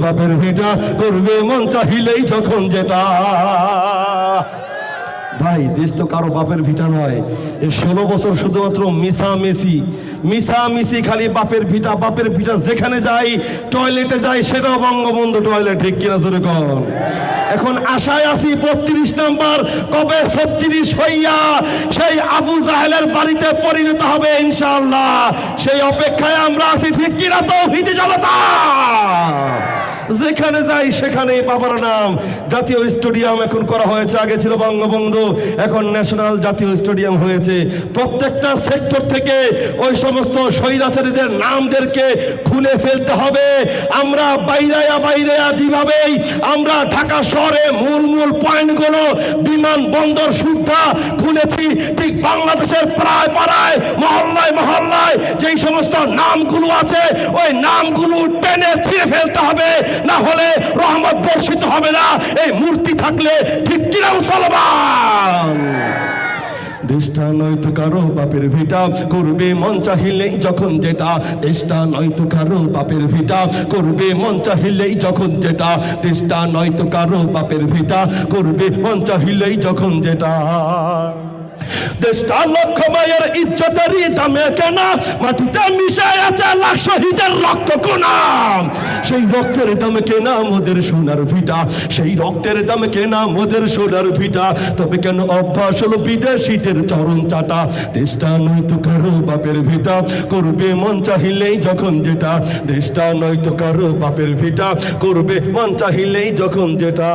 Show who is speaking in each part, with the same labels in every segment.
Speaker 1: বাপের ভিটা করবে মন চাহিলেই যখন যেটা। ভাই দেশ তো কারো বাপের ভিটা নয়। এই 16 বছর শুধুমাত্র মিশামিশি খালি বাপের ভিটা যেখানে যাই টয়লেটে যাই সেটাও বঙ্গবন্ধু টয়লেট, ঠিক কিনা জোরে কন। এখন আশায় আছি 32 নাম্বার কবে 36 হইয়া সেই আবু জাহেলের বাড়িতে পরিণত হবে ইনশাআল্লাহ, সেই অপেক্ষায় আমরা আছি, ঠিক কিনা তৌহিদি জনতা। যেখানে যাই সেখানে বাবার নাম। জাতীয় স্টেডিয়াম এখন করা হয়েছে, আগে ছিল বঙ্গবন্ধু, এখন ন্যাশনাল জাতীয় স্টেডিয়াম হয়েছে। প্রত্যেকটা সেক্টর থেকে ওই সমস্ত স্বৈরাচারীদের নামদেরকে খুলে ফেলতে হবে। আমরা বাইরে যেভাবেই আমরা ঢাকা শহরে মূল পয়েন্টগুলো বিমানবন্দর সুদ্ধা খুলেছি, ঠিক বাংলাদেশের পাড়ায় মহল্লায় যেই সমস্ত নামগুলো আছে ওই নামগুলো টেনে ছিঁড়ে ফেলতে হবে, না হলে রহমত বর্ষিত হবে না। এই মূর্তি থাকলে, ঠিক কিনা মুসলমান। দেশটা নয়তো কারো বাপের ভিটা করবে মন চাহিলেই যখন যেটা। দেশটা নয়তো কারো বাপের ভিটা করবে মন চাহিলেই যখন যেটা। দেশটা নয়তো কারো বাপের ভিটা করবে মন চাহিলেই যখন যেটা। দেশটা লক্ষ মায়ের ইজ্জতেরই দামে কেনা, মাটিতে মিশে আছে লাখ শহীদের রক্ত কোনা। সেই রক্তের দামে কেনা মোদের সোনার ভিটা, সেই রক্তের দামে কেনা মোদের সোনার ভিটা। তবে কেন অভ্যাস হলো বিদেশিদের চরণ চাটা। দেশটা নয়তো কারো বাপের ভিটা করবে মন চাহিলেই যখন যেটা। দেশটা নয়তো কারো বাপের ভিটা করবে মন চাহিলেই যখন যেটা।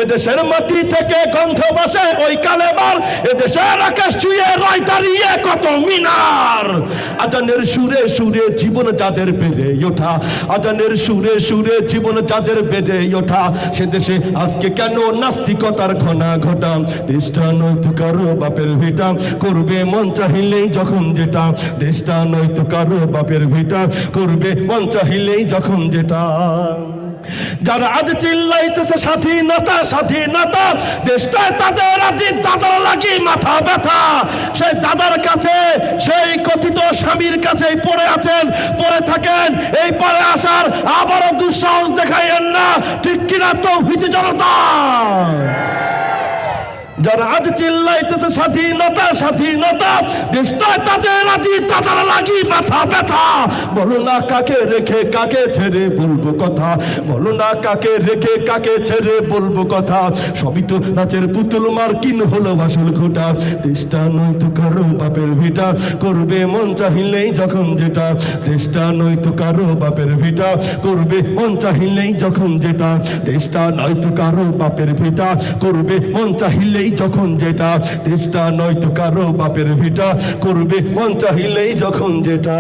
Speaker 1: এদেশের মাটি থেকে গন্ধ বসে ওই কালেবার, এদেশের আকাশ ছুঁয়ে রয় দাঁড়িয়ে কত মিনার। আজানের সুরে জীবন যাদের বেড়ে ওঠা, আজানের সুরে জীবন যাদের বেড়ে ওঠা, সে দেশে আজকে কেন নাস্তিকতার ঘটা। দেশটা নয়তো কারো বাপের ভিটা করবে মন চাহিলেই যখন যেটা। দেশটা নয়তো কারো বাপের ভিটা করবে মন চাহিলেই যখন যেটা। যারা আজ চিল্লাইতেছে স্বাধীনতা, দেশটায় তাদের আজ দাদার লাগি মাথা ব্যথা। সেই দাদার কাছে, সেই কথিত স্বামীর কাছেই পড়ে থাকেন। এই পরে আসার আবারও দুঃসাহস দেখাইয়েন না, ঠিক কিনা তৌহিদি জনতা। যারা আজ চিল্লাইতেছে স্বাধীনতা, দেশটায় তাদের আজি দাদার লাগি মাথা ব্যথা। বলো না কাকে রেখে কাকে ছেড়ে বলবো কথা, বলো না কাকে রেখে কাকে ছেড়ে বলবো কথা। সবই তো নাচের পুতুল মার্কিন হলো আসল ঘোটা। দেশটা নয়তো কারো বাপের ভিটা করবে মন চাহিলেই যখন যেটা। দেশটা নয়তো কারো বাপের ভিটা করবে মন চাহিলেই যখন যেটা। দেশটা নয়তো কারো বাপের ভিটা করবে মন চাহিলেই যখন যেটা। দেশটা নয়তো কারো বাপের ভিটা করবে মন চাহিলেই যখন যেটা।